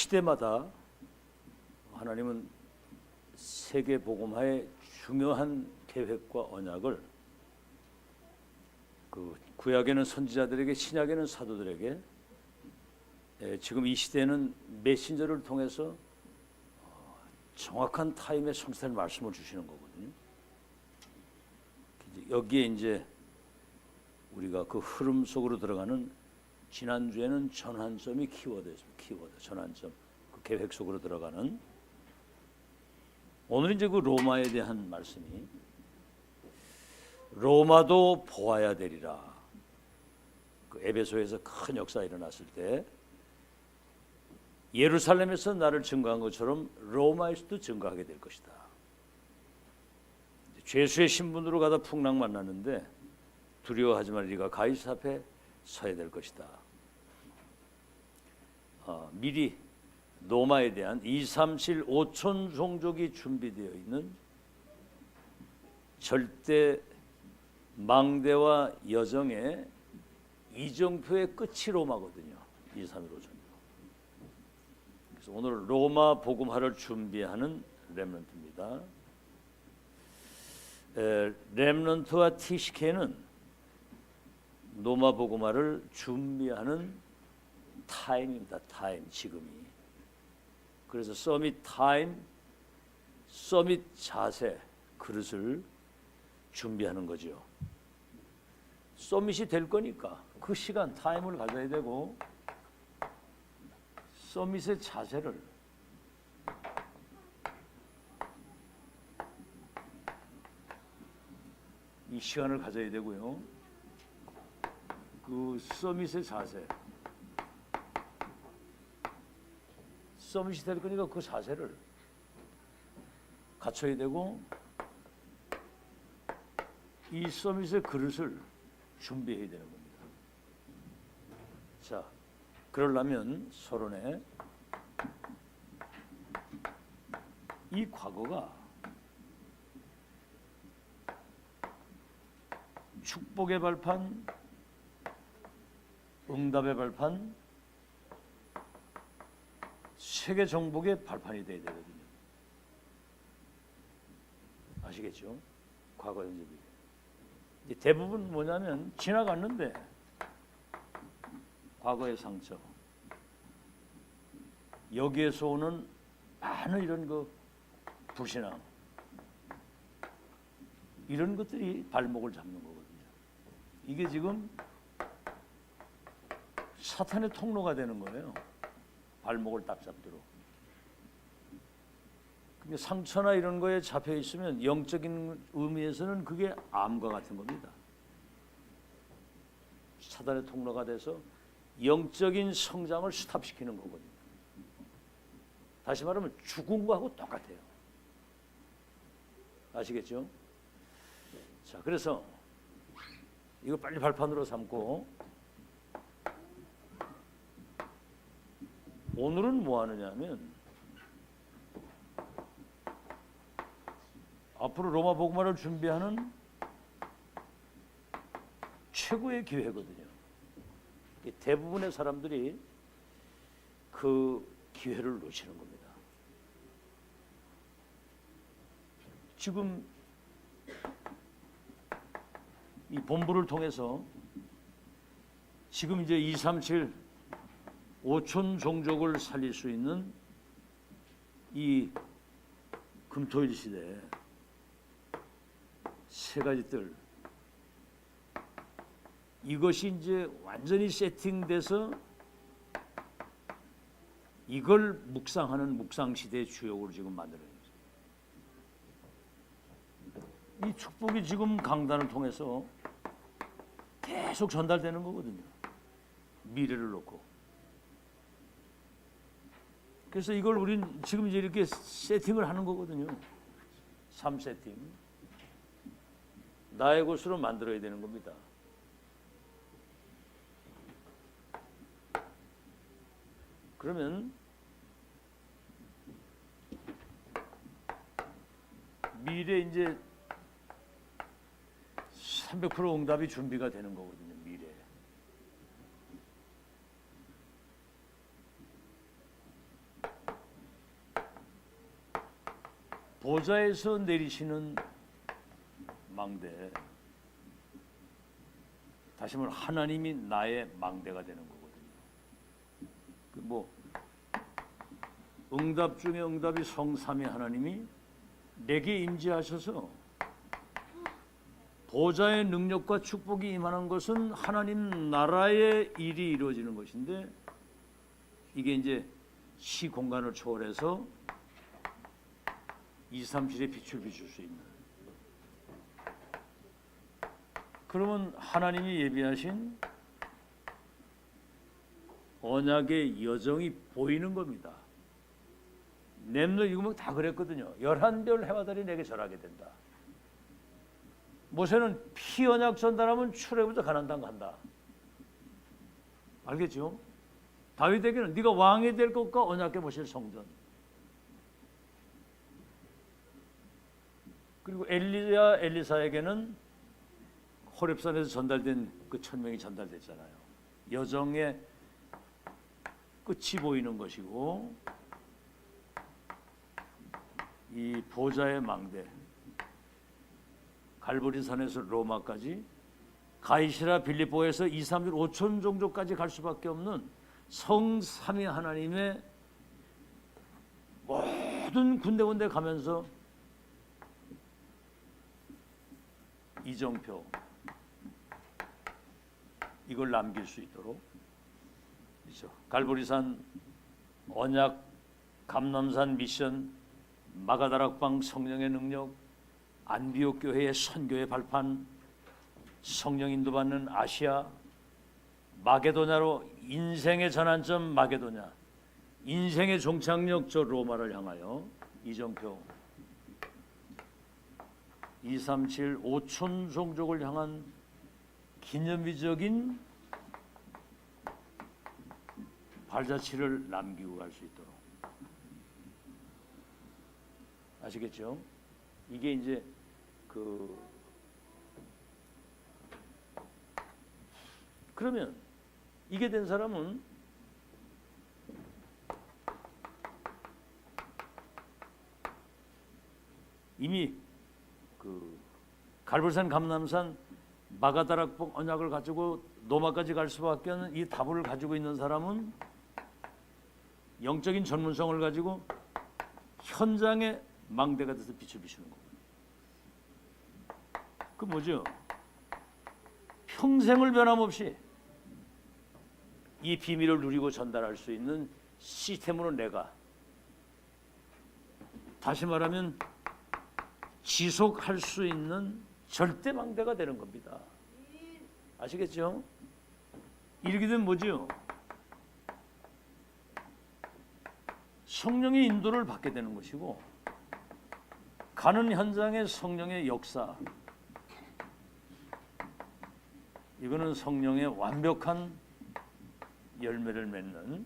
시대마다 하나님은 세계 복음화의 중요한 계획과 언약을 그 구약에는 선지자들에게, 신약에는 사도들에게, 지금 이 시대에는 메신저를 통해서 정확한 타임에 성취될 말씀을 주시는 거거든요. 여기에 이제 우리가 그 흐름 속으로 들어가는, 지난주에는 전환점이 키워드였습니다. 키워드, 전환점, 그 계획 속으로 들어가는. 오늘 이제 그 로마에 대한 말씀이, 로마도 보아야 되리라. 그 에베소에서 큰 역사가 일어났을 때 예루살렘에서 나를 증거한 것처럼 로마에서도 증거하게 될 것이다. 죄수의 신분으로 가다 풍랑 만났는데 두려워하지 말리가 가이사 앞에 서야 될 것이다. 미리 로마에 대한 237 5천 종족이 준비되어 있는 절대 망대와 여정의 이정표의 끝이 로마거든요. 237 5천. 그래서 오늘 로마 복음화를 준비하는 렘넌트입니다. 렘넌트와 TCK는 로마 복음화를 준비하는 타임입니다. 타임, 지금이. 그래서 서밋 타임, 서밋 자세, 그릇을 준비하는 거죠. 서밋이 될 거니까 그 시간, 타임을 가져야 되고, 서밋의 자세를 이 시간을 가져야 되고요. 그 서밋의 자세, 서밋이 될 거니까 그 자세를 갖춰야 되고, 이 서밋의 그릇을 준비해야 되는 겁니다. 자, 그러려면 서론에 이 과거가 축복의 발판, 응답의 발판, 세계 정복의 발판이 되어야 되거든요. 아시겠죠? 과거 연습이. 대부분 뭐냐면 지나갔는데 과거의 상처, 여기에서 오는 많은 이런 그 불신앙, 이런 것들이 발목을 잡는 거거든요. 이게 지금 사탄의 통로가 되는 거예요. 발목을 딱 잡도록. 그러니까 상처나 이런 거에 잡혀 있으면 영적인 의미에서는 그게 암과 같은 겁니다. 사탄의 통로가 돼서 영적인 성장을 스탑시키는 거거든요. 다시 말하면 죽은 거하고 똑같아요. 아시겠죠? 자, 그래서 이거 빨리 발판으로 삼고, 오늘은 뭐 하느냐 하면 앞으로 로마 복음화를 준비하는 최고의 기회거든요. 대부분의 사람들이 그 기회를 놓치는 겁니다. 지금 이 본부를 통해서 지금 이제 237 5천 종족을 살릴 수 있는 이 금토일 시대에 세 가지 뜰, 이것이 이제 완전히 세팅돼서 이걸 묵상하는 묵상시대의 주역으로 지금 만들어내는 거죠. 이 축복이 지금 강단을 통해서 계속 전달되는 거거든요. 미래를 놓고. 그래서 이걸 우린 지금 이제 이렇게 세팅을 하는 거거든요. 3세팅. 나의 곳으로 만들어야 되는 겁니다. 그러면 미래 이제 300% 응답이 준비가 되는 거거든요. 미래. 보좌에서 내리시는 망대, 다시 말하면 하나님이 나의 망대가 되는 거거든요. 뭐 응답 중에 응답이 성삼위 하나님이 내게 임재하셔서 보좌의 능력과 축복이 임하는 것은 하나님 나라의 일이 이루어지는 것인데, 이게 이제 시 공간을 초월해서 237의 빛을 비출 수 있는, 그러면 하나님이 예비하신 언약의 여정이 보이는 겁니다. 렘너 이거 다 그랬거든요. 11별 해와 달이 내게 절하게 된다. 모세는 피 언약 전달하면 출애굽부터 가나안 땅 간다. 알겠죠? 다윗에게는 네가 왕이 될 것과 언약궤 모실 성전, 그리고 엘리야 엘리사에게는 호렙산에서 전달된 그 천명이 전달됐잖아요. 여정의 끝이 보이는 것이고, 이 보좌의 망대, 갈보리산에서 로마까지, 가이시라 빌립보에서 2, 3일 5천 종족까지 갈 수밖에 없는 성삼위 하나님의 모든 군데군데 가면서 이정표 이걸 남길 수 있도록, 그렇죠? 갈보리산 언약, 감람산 미션, 마가다락방 성령의 능력, 안디옥 교회의 선교의 발판, 성령 인도받는 아시아, 마게도냐로 인생의 전환점 마게도냐, 인생의 종착역 저 로마를 향하여 이정표, 237 5천 종족을 향한 기념비적인 발자취를 남기고 갈 수 있도록. 아시겠죠? 이게 이제 그러면 이게 된 사람은 이미 갈보리산, 감람산, 마가다락봉 언약을 가지고 노마까지 갈 수밖에 없는 이 답을 가지고 있는 사람은 영적인 전문성을 가지고 현장의 망대가 돼서 빛을 비추는 거예요. 그 뭐죠? 평생을 변함없이 이 비밀을 누리고 전달할 수 있는 시스템으로 내가, 다시 말하면 지속할 수 있는 절대 망대가 되는 겁니다. 아시겠죠? 이렇게 되면 뭐죠? 성령의 인도를 받게 되는 것이고, 가는 현장의 성령의 역사, 이거는 성령의 완벽한 열매를 맺는,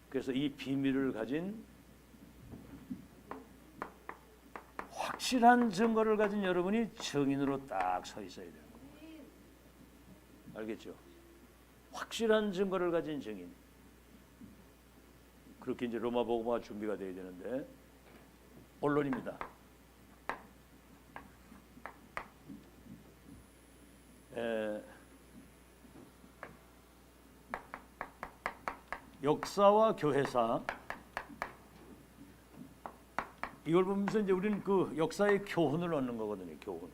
그래서 이 비밀을 가진 확실한 증거를 가진 여러분이 증인으로 딱 서 있어야 되는 거예요. 알겠죠? 확실한 증거를 가진 증인. 그렇게 이제 로마 복음화가 준비가 돼야 되는데, 본론입니다. 역사와 교회사, 이걸 보면서 이제 우리는 그 역사의 교훈을 얻는 거거든요. 교훈.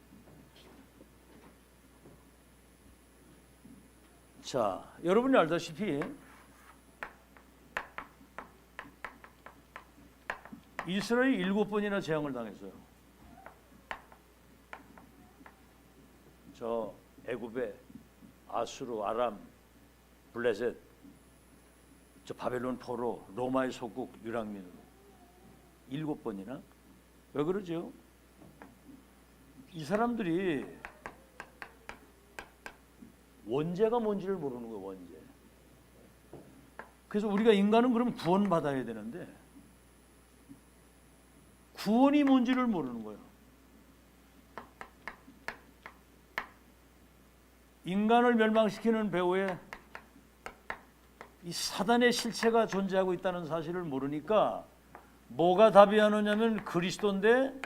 자, 여러분이 알다시피 이스라엘이 7번이나 재앙을 당했어요. 저 애굽의 아수르, 아람, 블레셋, 저 바벨론 포로, 로마의 속국 유랑민으로 7번이나. 왜 그러죠? 이 사람들이 원죄가 뭔지를 모르는 거예요. 원죄. 그래서 우리가 인간은 그러면 구원받아야 되는데 구원이 뭔지를 모르는 거예요. 인간을 멸망시키는 배후에 이 사단의 실체가 존재하고 있다는 사실을 모르니까 뭐가 답이 안 오냐면 그리스도인데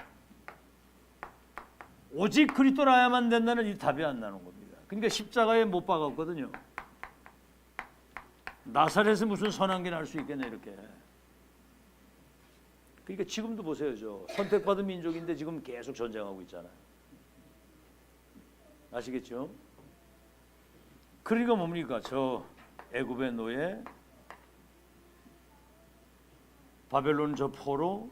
오직 그리스도라야만 된다는 이 답이 안 나는 겁니다. 그러니까 십자가에 못 박았거든요. 나사렛에서 무슨 선한 게 날 수 있겠네 이렇게. 그러니까 지금도 보세요. 저 선택받은 민족인데 지금 계속 전쟁하고 있잖아요. 아시겠죠? 그러니까 뭡니까? 저 애굽의 노예, 바벨론 저 포로,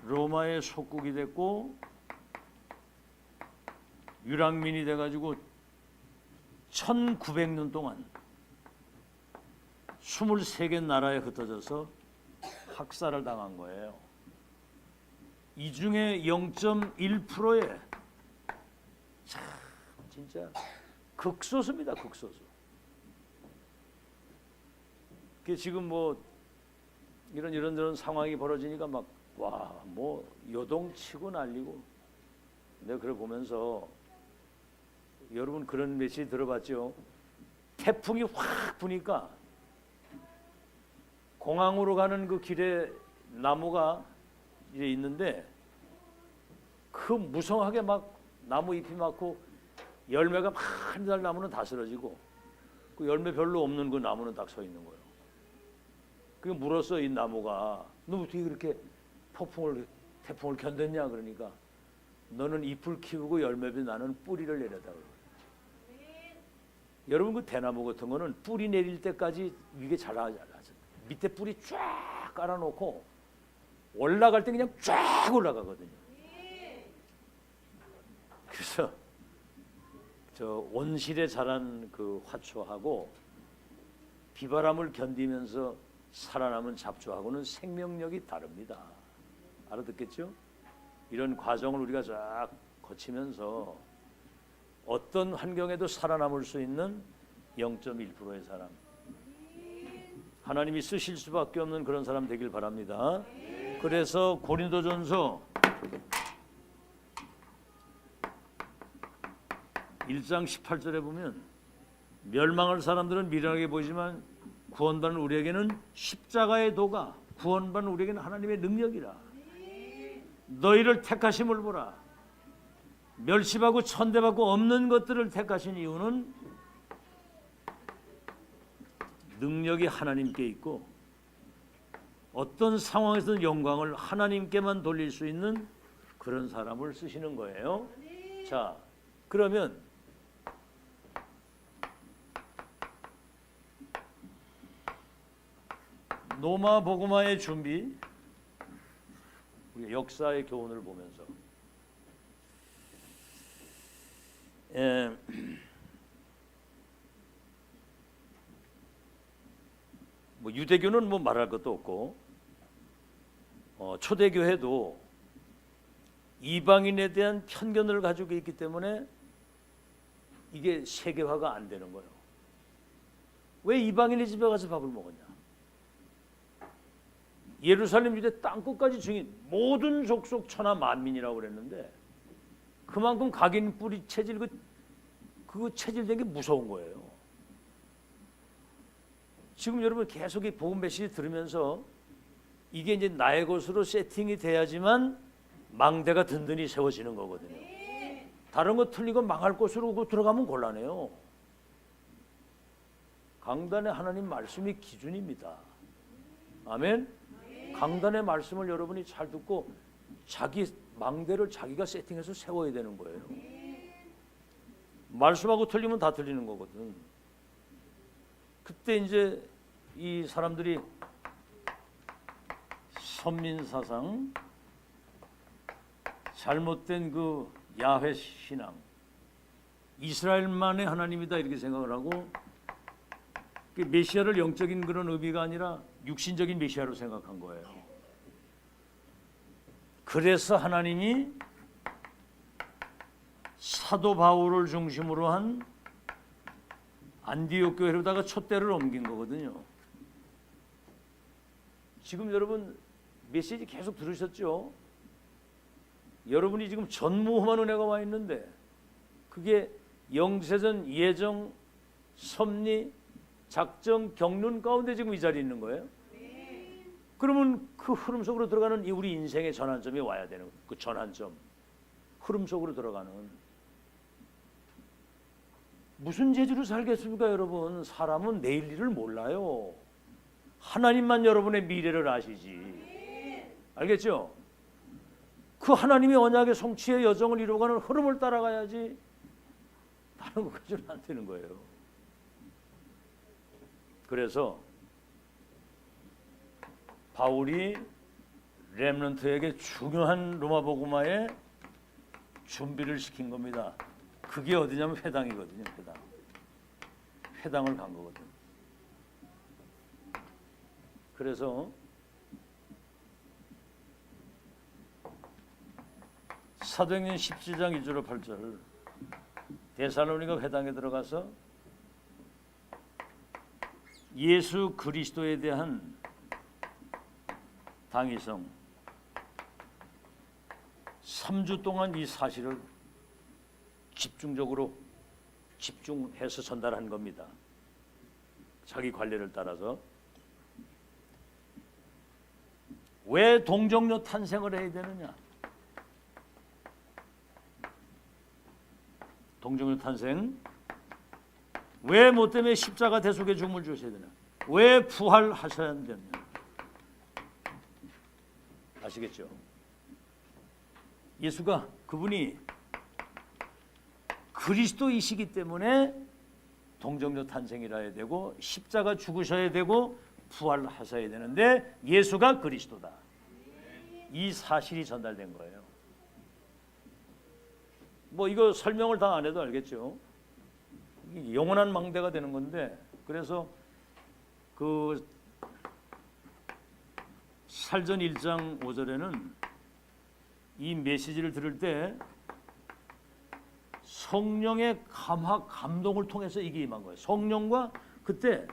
로마의 속국이 됐고 유랑민이 돼가지고 1900년 동안 23개 나라에 흩어져서 학살을 당한 거예요. 이 중에 0.1%의 참 진짜 극소수입니다. 극소수. 그 지금 뭐 이런 상황이 벌어지니까 막 와 뭐 요동치고 난리고. 내가 그걸 보면서 여러분 그런 메시지 들어봤죠? 태풍이 확 부니까 공항으로 가는 그 길에 나무가 이제 있는데 그 무성하게 막 나무 잎이 많고 열매가 많이 달 나무는 다 쓰러지고 그 열매 별로 없는 그 나무는 딱 서 있는 거예요. 그게 물었어 이 나무가. 너 어떻게 그렇게 태풍을 견뎠냐 그러니까 너는 잎을 키우고 열매비 나는 뿌리를 내려다 그래요. 여러분 그 대나무 같은 거는 뿌리 내릴 때까지 위에 자라죠. 밑에 뿌리 쫙 깔아놓고 올라갈 때 그냥 쫙 올라가거든요. 그래서 저 온실에 자란 그 화초하고 비바람을 견디면서 살아남은 잡초하고는 생명력이 다릅니다. 알아듣겠죠? 이런 과정을 우리가 쫙 거치면서 어떤 환경에도 살아남을 수 있는 0.1%의 사람, 하나님이 쓰실 수밖에 없는 그런 사람 되길 바랍니다. 그래서 고린도전서 1장 18절에 보면 멸망할 사람들은 미련하게 보이지만 구원받는 우리에게는 십자가의 도가, 구원받는 우리에게는 하나님의 능력이라. 너희를 택하심을 보라. 멸시받고 천대받고 없는 것들을 택하신 이유는 능력이 하나님께 있고 어떤 상황에서는 영광을 하나님께만 돌릴 수 있는 그런 사람을 쓰시는 거예요. 자, 그러면 노마 보고마의 준비, 우리 역사의 교훈을 보면서 뭐 유대교는 뭐 말할 것도 없고 초대교회도 이방인에 대한 편견을 가지고 있기 때문에 이게 세계화가 안 되는 거예요. 왜 이방인의 집에 가서 밥을 먹었냐? 예루살렘 유대 땅끝까지 증인 모든 족속 천하 만민이라고 그랬는데 그만큼 각인 뿌리 체질 그 체질된 게 무서운 거예요. 지금 여러분 계속 이 복음 메시지 들으면서 이게 이제 나의 것으로 세팅이 돼야지만 망대가 든든히 세워지는 거거든요. 다른 거 틀리고 망할 곳으로 들어가면 곤란해요. 강단의 하나님 말씀이 기준입니다. 아멘. 강단의 말씀을 여러분이 잘 듣고 자기 망대를 자기가 세팅해서 세워야 되는 거예요. 말씀하고 틀리면 다 틀리는 거거든. 그때 이제 이 사람들이 선민사상, 잘못된 그 야훼 신앙, 이스라엘만의 하나님이다 이렇게 생각을 하고 메시아를 영적인 그런 의미가 아니라 육신적인 메시아로 생각한 거예요. 그래서 하나님이 사도 바울을 중심으로 한 안디옥 교회로다가 촛대를 옮긴 거거든요. 지금 여러분 메시지 계속 들으셨죠? 여러분이 지금 전무후무한 은혜가 와 있는데 그게 영세전, 예정, 섭리, 작정, 경륜 가운데 지금 이 자리에 있는 거예요. 그러면 그 흐름 속으로 들어가는 이 우리 인생의 전환점이 와야 되는 그 전환점, 흐름 속으로 들어가는. 무슨 재주로 살겠습니까, 여러분? 사람은 내일 일을 몰라요. 하나님만 여러분의 미래를 아시지. 알겠죠? 그 하나님의 언약의 성취의 여정을 이루어가는 흐름을 따라가야지 다른 것까지는 안 되는 거예요. 그래서 바울이 렘넌트에게 중요한 로마 복음화에 준비를 시킨 겁니다. 그게 어디냐면 회당이거든요. 회당을 간 거거든요. 그래서 사도행전 17장 1절로 8절 데살로니가 회당에 들어가서 예수 그리스도에 대한 당위성 3주 동안 이 사실을 집중해서 전달한 겁니다. 자기 관례를 따라서. 왜 동정녀 탄생을 해야 되느냐? 동정녀 탄생. 왜 뭐 때문에 십자가 대속의 죽음을 주셔야 되냐? 왜 부활하셔야 되느냐? 아시겠죠? 예수가 그분이 그리스도이시기 때문에 동정녀 탄생이라 해야 되고 십자가 죽으셔야 되고 부활하셔야 되는데 예수가 그리스도다. 이 사실이 전달된 거예요. 뭐 이거 설명을 다 안 해도 알겠죠. 이게 영원한 망대가 되는 건데, 그래서 그 살전 1장 5절에는 이 메시지를 들을 때 성령의 감화 감동을 통해서 이게 임한 거예요. 성령과 그때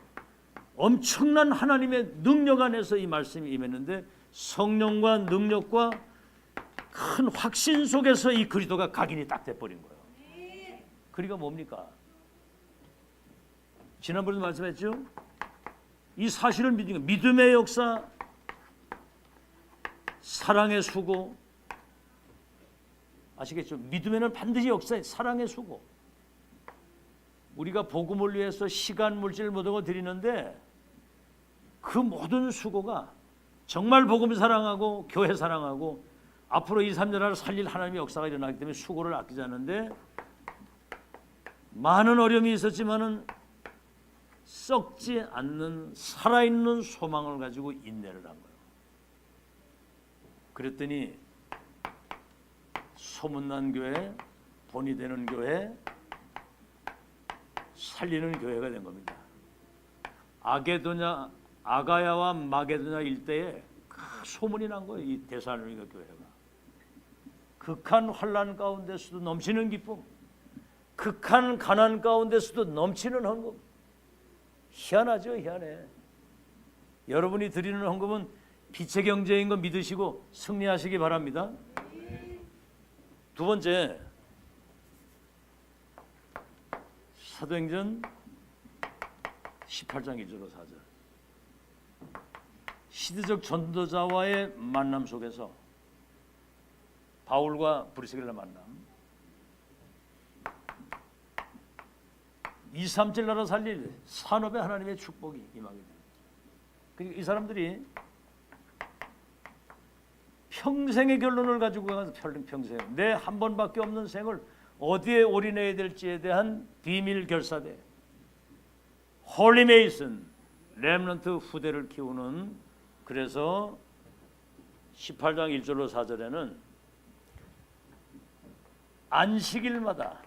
엄청난 하나님의 능력 안에서 이 말씀이 임했는데 성령과 능력과 큰 확신 속에서 이 그리스도가 각인이 딱 돼버린 거예요. 그리가 뭡니까? 지난번에도 말씀했죠. 이 사실을 믿는 거, 믿음의 역사, 사랑의 수고. 아시겠죠? 믿음에는 반드시 역사에 사랑의 수고. 우리가 복음을 위해서 시간, 물질 모든 걸 드리는데 그 모든 수고가 정말 복음 사랑하고 교회 사랑하고 앞으로 2, 3년 살릴 하나님의 역사가 일어나기 때문에 수고를 아끼지 않는데 많은 어려움이 있었지만은 썩지 않는 살아있는 소망을 가지고 인내를 한 거예요. 그랬더니 소문난 교회, 돈이 되는 교회, 살리는 교회가 된 겁니다. 아가야와 마게도냐 일대에 소문이 난 거예요. 이 데살로니가 교회가. 극한 환난 가운데서도 넘치는 기쁨, 극한 가난 가운데서도 넘치는 헌금. 희한하죠, 희한해. 여러분이 드리는 헌금은 빛의 경제인 거 믿으시고 승리하시기 바랍니다. 두 번째, 사도행전 18장 1절로 4절. 시대적 전도자와의 만남 속에서 바울과 브리스길라 만남. 2, 3질 나라 살릴 산업에 하나님의 축복이 임하게 됩니다. 그러니까 이 사람들이 평생의 결론을 가지고 가서 평생 내 한 번밖에 없는 생을 어디에 올인해야 될지에 대한 비밀 결사대 홀리 메이슨 렘넌트 후대를 키우는. 그래서 18장 1절로 4절에는 안식일마다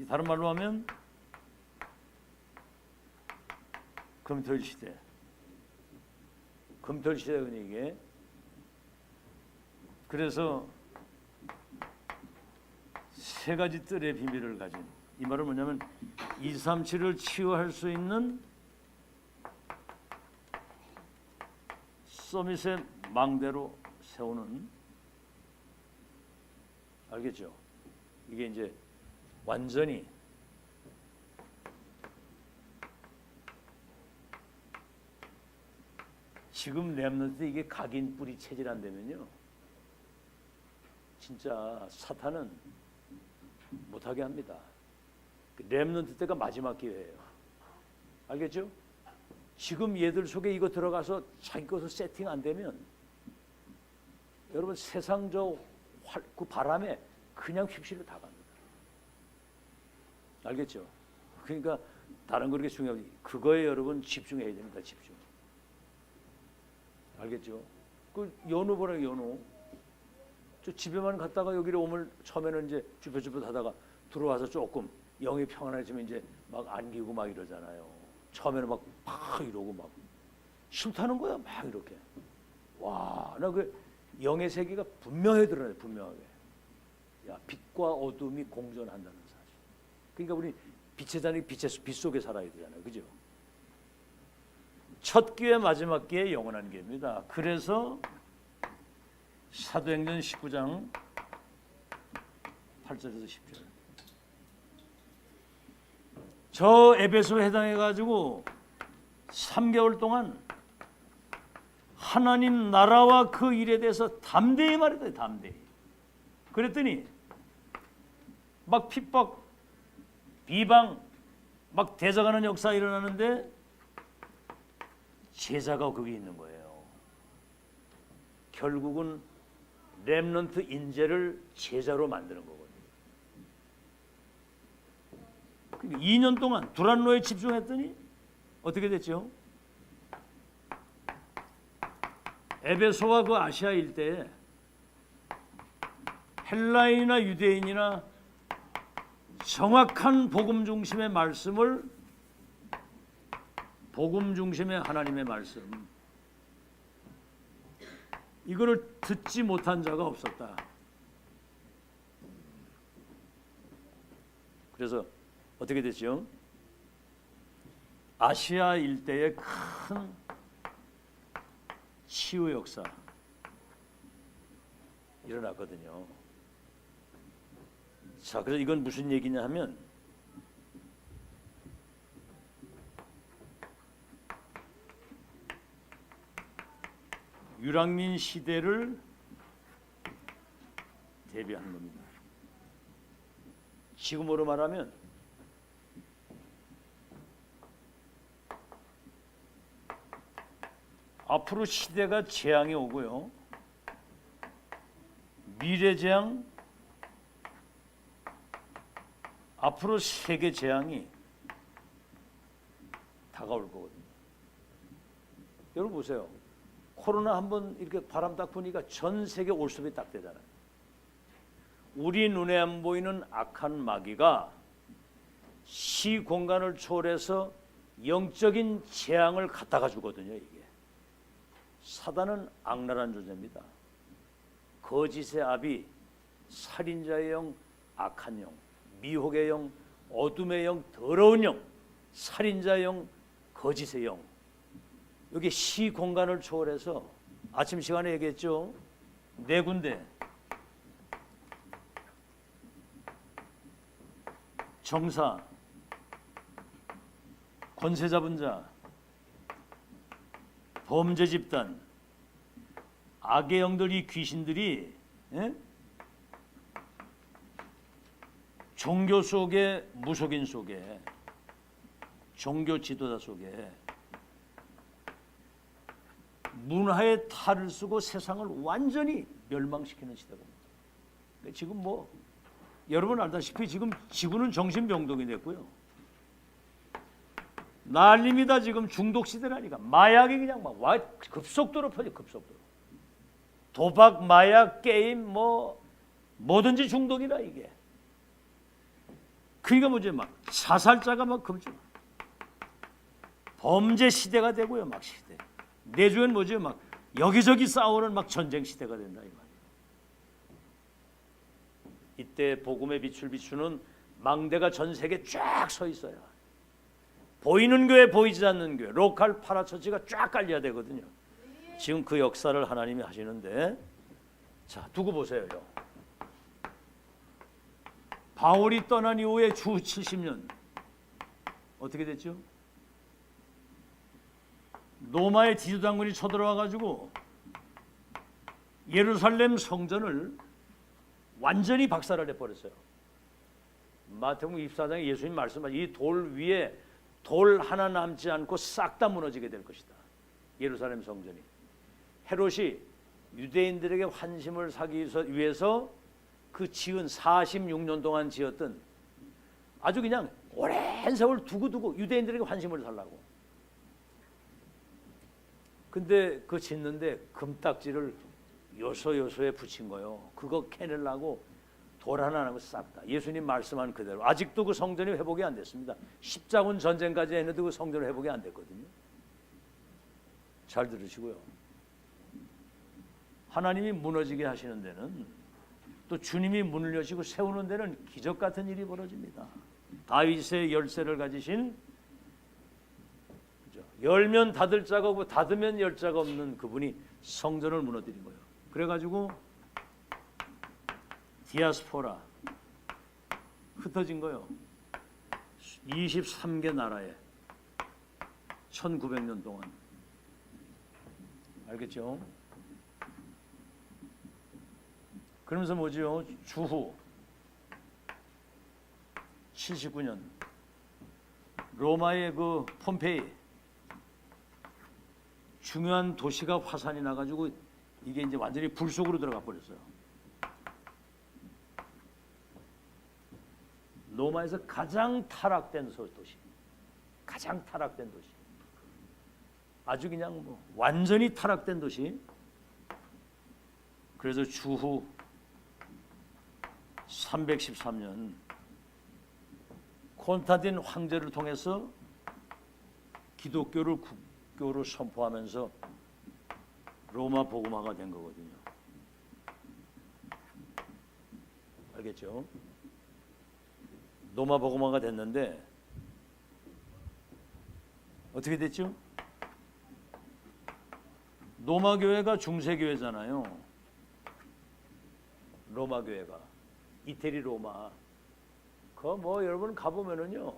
다른 말로 하면 금토일 시대. 금토일 시대거든요, 이게. 그래서 세 가지 뜰의 비밀을 가진, 이 말은 뭐냐면 237을 치유할 수 있는 서밋의 망대로 세우는. 알겠죠? 이게 이제 완전히 지금 렘넌트 이게 각인 뿌리 체질 안 되면요, 진짜 사탄은 못하게 합니다. 렘넌트 때가 마지막 기회예요. 알겠죠? 지금 얘들 속에 이거 들어가서 자기 것을 세팅 안 되면 여러분 세상 그 바람에 그냥 휩쓸려 다 갑니다. 알겠죠? 그러니까 다른 거 그렇게 중요하지. 그거에 여러분 집중해야 됩니다. 집중. 알겠죠? 그 연우 보라 연우. 저 집에만 갔다가 여기를 오면 처음에는 이제 쭈뼛쭈뼛 하다가 들어와서 조금 영이 평안해지면 이제 막 안기고 막 이러잖아요. 처음에는 막 이러고 막 싫다는 거야. 막 이렇게. 와, 나 그 영의 세계가 분명히 드러나요. 분명하게. 야, 빛과 어둠이 공존한다는 사실. 그러니까 우리 빛의 자녀 빛 속에 살아야 되잖아요. 그죠? 첫 기회 마지막 기회 영원한 기회입니다. 그래서 사도행전 19장 8절에서 10절. 저 에베소에 해당해 가지고 3개월 동안 하나님 나라와 그 일에 대해서 담대히 말했어요. 담대히. 그랬더니 막 핍박, 비방, 막 대적하는 역사 일어나는데 제자가 거기 있는 거예요. 결국은 렘넌트 인재를 제자로 만드는 거거든요. 그러니까 2년 동안 두란노에 집중했더니 어떻게 됐죠? 에베소와 그 아시아 일대에 헬라인이나 유대인이나 정확한 복음 중심의 말씀을, 복음 중심의 하나님의 말씀, 이거를 듣지 못한 자가 없었다. 그래서 어떻게 됐죠? 아시아 일대의 큰 치유 역사 일어났거든요. 자, 그래서 이건 무슨 얘기냐 하면 유랑민 시대를 대비하는 겁니다. 지금으로 말하면 앞으로 시대가 재앙이 오고요. 미래 재앙, 앞으로 세계 재앙이 다가올 거거든요. 여러분 보세요. 코로나 한번 이렇게 바람 딱 부니까 전 세계 올수비 딱 되잖아요. 우리 눈에 안 보이는 악한 마귀가 시 공간을 초월해서 영적인 재앙을 갖다가 주거든요. 이게 사단은 악랄한 존재입니다. 거짓의 아비, 살인자의 영, 악한 영, 미혹의 영, 어둠의 영, 더러운 영, 살인자의 영, 거짓의 영. 여기 시 공간을 초월해서 아침 시간에 얘기했죠. 네 군데. 정사, 권세 잡은 자, 범죄 집단, 악의 영들, 이 귀신들이 종교 속에, 무속인 속에, 종교 지도자 속에 문화의 탈을 쓰고 세상을 완전히 멸망시키는 시대가 옵니다. 지금 뭐 여러분 알다시피 지금 지구는 정신병동이 됐고요. 난립니다. 지금 중독 시대라니까. 마약이 그냥 막 급속도로 퍼져. 급속도로. 도박, 마약, 게임 뭐 뭐든지 중독이다 이게. 그러니까 뭐지 막 자살자가 막 금주. 범죄 시대가 되고요. 막 시대. 내주엔 뭐지 막 여기저기 싸우는 막 전쟁 시대가 된다 이 말이에요. 이때 복음의 빛을 비추는 망대가 전 세계에 쫙 서 있어요. 보이는 교회, 보이지 않는 교회, 로컬 파라처치가 쫙 깔려야 되거든요. 지금 그 역사를 하나님이 하시는데, 자 두고 보세요. 바울이 떠난 이후에 주 70년 어떻게 됐죠? 로마의 지도장군이 쳐들어와 가지고 예루살렘 성전을 완전히 박살을 내버렸어요. 마태복음 24장에 예수님 말씀하신 이 돌 위에 돌 하나 남지 않고 싹 다 무너지게 될 것이다. 예루살렘 성전이. 헤롯이 유대인들에게 환심을 사기 위해서 그 지은 46년 동안 지었던 아주 그냥 오랜 세월 두고두고 유대인들에게 환심을 살라고. 근데 그 짓는데 금딱지를 요소요소에 붙인 거요. 그거 캐내려고 돌 하나 하고 싹 다. 예수님 말씀한 그대로. 아직도 그 성전이 회복이 안 됐습니다. 십자군 전쟁까지 했는데 그 성전이 회복이 안 됐거든요. 잘 들으시고요. 하나님이 무너지게 하시는 데는 또 주님이 문을 여시고 세우는 데는 기적 같은 일이 벌어집니다. 다윗의 열쇠를 가지신 열면 닫을 자가 없고 닫으면 열 자가 없는 그분이 성전을 무너뜨린 거예요. 그래가지고 디아스포라 흩어진 거예요. 23개 나라에 1900년 동안. 알겠죠? 그러면서 뭐지요? 주후 79년 로마의 그 폼페이 중요한 도시가 화산이 나가지고 이게 이제 완전히 불 속으로 들어가 버렸어요. 로마에서 가장 타락된 도시, 가장 타락된 도시, 아주 그냥 뭐 완전히 타락된 도시. 그래서 주후 313년 콘스탄틴 황제를 통해서 기독교를 국교로 선포하면서 로마 복음화가 된 거거든요. 알겠죠? 로마 복음화가 됐는데 어떻게 됐죠? 로마 교회가 중세 교회잖아요. 로마 교회가 이태리 로마. 그 뭐 여러분 가보면은요,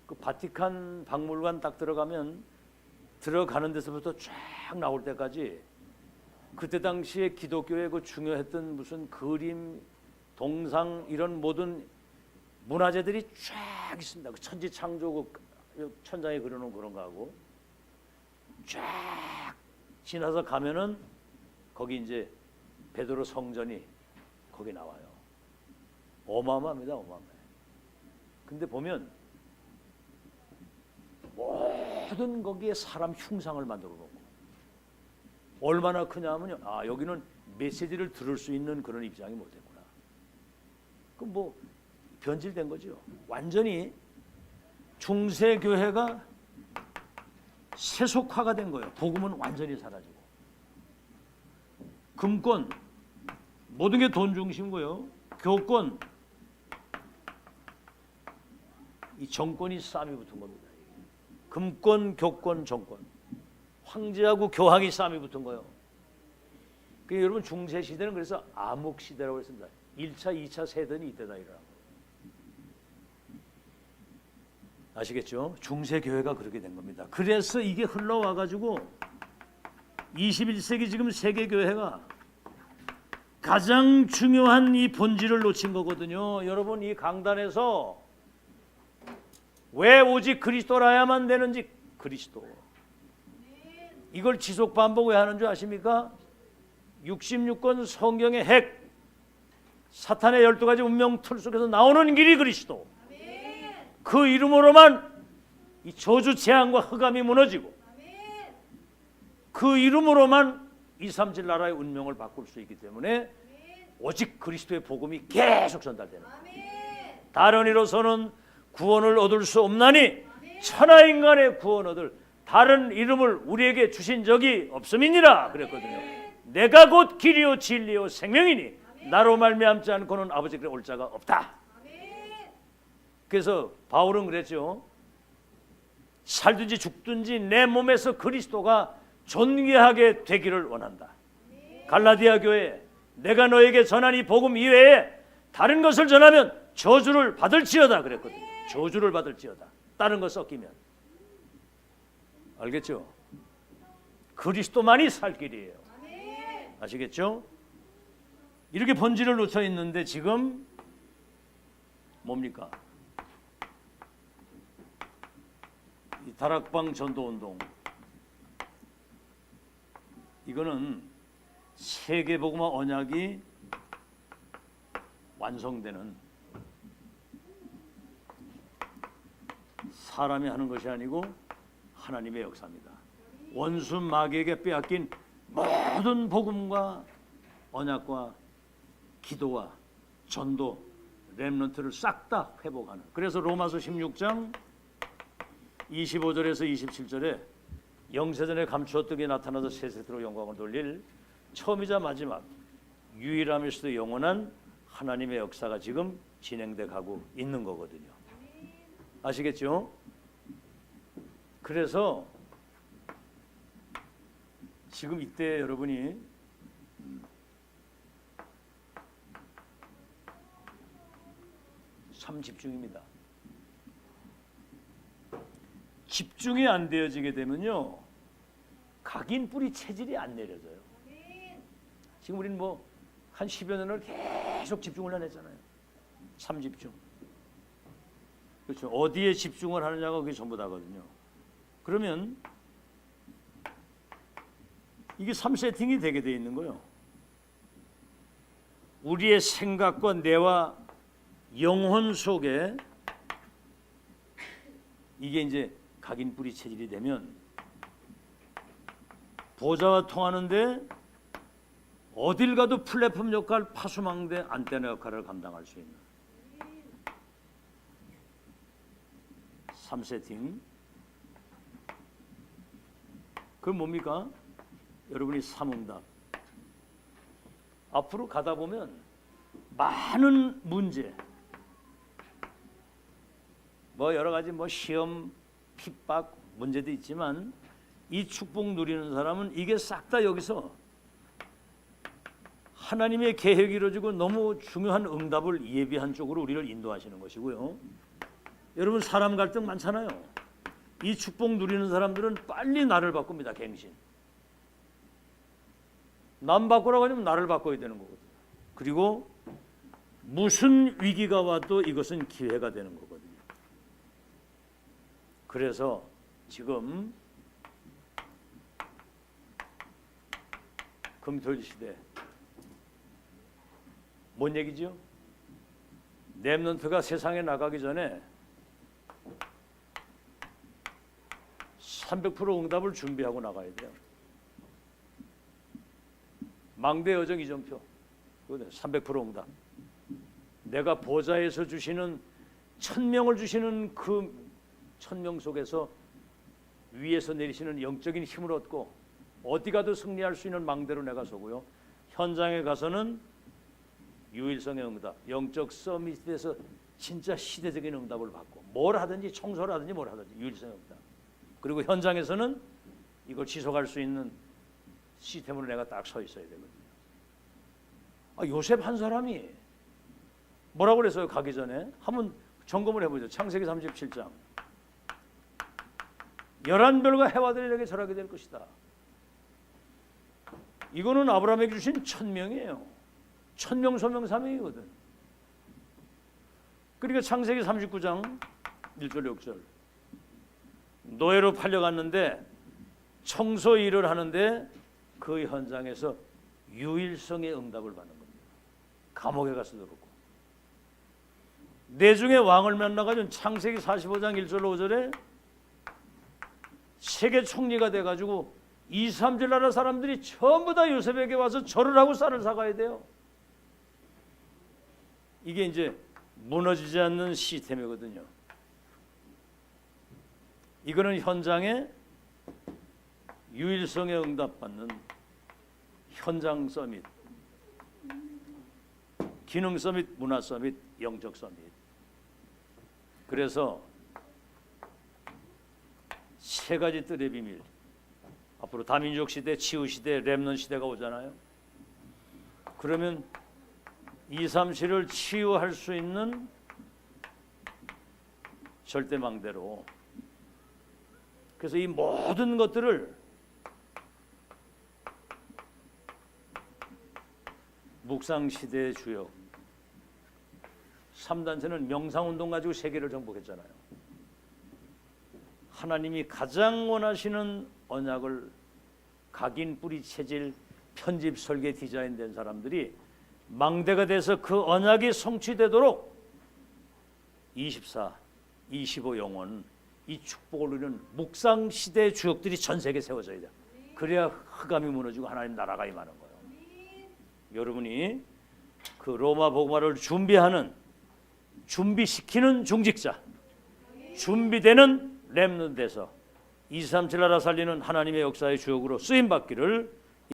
그 바티칸 박물관 딱 들어가면 들어가는 데서부터 쫙 나올 때까지 그때 당시에 기독교의 그 중요했던 무슨 그림, 동상 이런 모든 문화재들이 쫙 있습니다. 그 천지창조 그 천장에 그려놓은 그런 거하고 쫙 지나서 가면은 거기 이제 베드로 성전이 거기 나와요. 어마어마합니다, 어마어마해. 근데 보면 모든 거기에 사람 흉상을 만들어 놓고 얼마나 크냐면요. 아, 여기는 메시지를 들을 수 있는 그런 입장이 못 됐구나. 그럼 뭐 변질된 거죠. 완전히 중세 교회가 세속화가 된 거예요. 복음은 완전히 사라지고 금권 모든 게 돈 중심이고요. 교권 이 정권이 싸움이 붙은 겁니다. 금권, 교권, 정권. 황제하고 교황이 싸움이 붙은 거예요. 그러니까 여러분 중세 시대는 그래서 암흑 시대라고 했습니다. 1차, 2차 세대는 이때다 이러라고. 아시겠죠? 중세 교회가 그렇게 된 겁니다. 그래서 이게 흘러와 가지고 21세기 지금 세계 교회가 가장 중요한 이 본질을 놓친 거거든요. 여러분 이 강단에서 왜 오직 그리스도라야만 되는지 그리스도. 이걸 지속 반복 왜 하는 줄 아십니까? 66권 성경의 핵 사탄의 12가지 운명 틀 속에서 나오는 길이 그리스도. 그 이름으로만 이 저주 재앙과 흑암이 무너지고 그 이름으로만 237 나라의 운명을 바꿀 수 있기 때문에 오직 그리스도의 복음이 계속 전달되는 거예요. 다른 이로서는 구원을 얻을 수 없나니 천하인간의 구원 얻을 다른 이름을 우리에게 주신 적이 없음이니라 그랬거든요. 내가 곧 길이요 진리요 생명이니 나로 말미암지 않고는 아버지께 올 자가 없다. 그래서 바울은 그랬죠. 살든지 죽든지 내 몸에서 그리스도가 존귀하게 되기를 원한다. 갈라디아 교회 내가 너에게 전한 이 복음 이외에 다른 것을 전하면 저주를 받을지어다 그랬거든요. 저주를 받을지어다. 다른 거 섞이면. 알겠죠? 그리스도만이 살 길이에요. 아시겠죠? 이렇게 본질을 놓쳐 있는데 지금 뭡니까? 이 다락방 전도운동, 이거는 세계복음화 언약이 완성되는, 사람이 하는 것이 아니고 하나님의 역사입니다. 원수 마귀에게 빼앗긴 모든 복음과 언약과 기도와 전도, 렘넌트를 싹 다 회복하는. 그래서 로마서 16장 25절에서 27절에 영세전에 감추었던 게 나타나서 세세토록 영광을 돌릴 처음이자 마지막 유일하면서도 영원한 하나님의 역사가 지금 진행돼 가고 있는 거거든요. 아시겠죠? 그래서 지금 이때 여러분이 참 집중입니다. 집중이 안 되어지게 되면요, 각인 뿌리 체질이 안 내려져요. 지금 우리는 뭐 한 10여 년을 계속 집중을 안 했잖아요. 참 집중. 그렇죠. 어디에 집중을 하느냐가 그게 전부 다거든요. 그러면 이게 3세팅이 되게 돼 있는 거예요. 우리의 생각과 뇌와 영혼 속에 이게 이제 각인 뿌리 체질이 되면 보좌와 통하는데 어딜 가도 플랫폼 역할, 파수망대, 안테나 역할을 감당할 수 있는 3세팅. 그건 뭡니까? 여러분이 삼응답. 앞으로 가다 보면 많은 문제, 뭐 여러 가지 뭐 시험, 핍박 문제도 있지만 이 축복 누리는 사람은 이게 싹 다 여기서 하나님의 계획이 이루어지고 너무 중요한 응답을 예비한 쪽으로 우리를 인도하시는 것이고요. 여러분 사람 갈등 많잖아요. 이 축복 누리는 사람들은 빨리 나를 바꿉니다. 갱신. 남 바꾸라고 하면 나를 바꿔야 되는 거거든요. 그리고 무슨 위기가 와도 이것은 기회가 되는 거거든요. 그래서 지금 금토일 시대 뭔 얘기죠? 렘넌트가 세상에 나가기 전에 300% 응답을 준비하고 나가야 돼요. 망대 여정 이전표 300% 응답. 내가 보좌에서 주시는 1000명을 주시는 그 1000명 속에서 위에서 내리시는 영적인 힘을 얻고 어디 가도 승리할 수 있는 망대로 내가 서고요. 현장에 가서는 유일성의 응답, 영적 서밋에서 진짜 시대적인 응답을 받고 뭘 하든지 청소를 하든지 뭘 하든지 유일성의 응답. 그리고 현장에서는 이걸 지속할 수 있는 시스템으로 내가 딱 서 있어야 되거든요. 요셉 한 사람이 뭐라고 그랬어요? 가기 전에 한번 점검을 해보죠. 창세기 37장 11별과 해와들이 내게 절하게 될 것이다. 이거는 아브라함에게 주신 1000명이에요. 1000명 소명 사명이거든. 그러니까 창세기 39장 1절 6절 노예로 팔려갔는데 청소 일을 하는데 그 현장에서 유일성의 응답을 받는 겁니다. 감옥에 가서도 그렇고 내중에 왕을 만나가지고 창세기 45장 1절 5절에 세계 총리가 돼가지고 2, 3절 나라 사람들이 전부 다 요셉에게 와서 절을 하고 쌀을 사가야 돼요. 이게 이제 무너지지 않는 시스템이거든요. 이거는 현장에 유일성에 응답받는 현장 서밋, 기능 서밋, 문화 서밋, 영적 서밋. 그래서 세 가지 뜰의 비밀. 앞으로 다민족 시대, 치유 시대, 렘넌트 시대가 오잖아요. 그러면 2, 3, 7을 치유할 수 있는 절대망대로 그래서 이 모든 것들을 묵상시대의 주역 3단체는 명상운동 가지고 세계를 정복했잖아요. 하나님이 가장 원하시는 언약을 각인, 뿌리, 체질, 편집, 설계, 디자인 된 사람들이 망대가 돼서 그 언약이 성취되도록 24, 25 영혼 이 축복을 누리는 묵상시대의 주역들이 전 세계에 세워져야 돼. 그래야 흑암이 무너지고 하나님 나라가 임하는 거예요. 여러분이 그 로마 복음화를 준비시키는 중직자, 준비되는 렘넌트에서 237 나라 살리는 하나님의 역사의 주역으로 쓰임받기를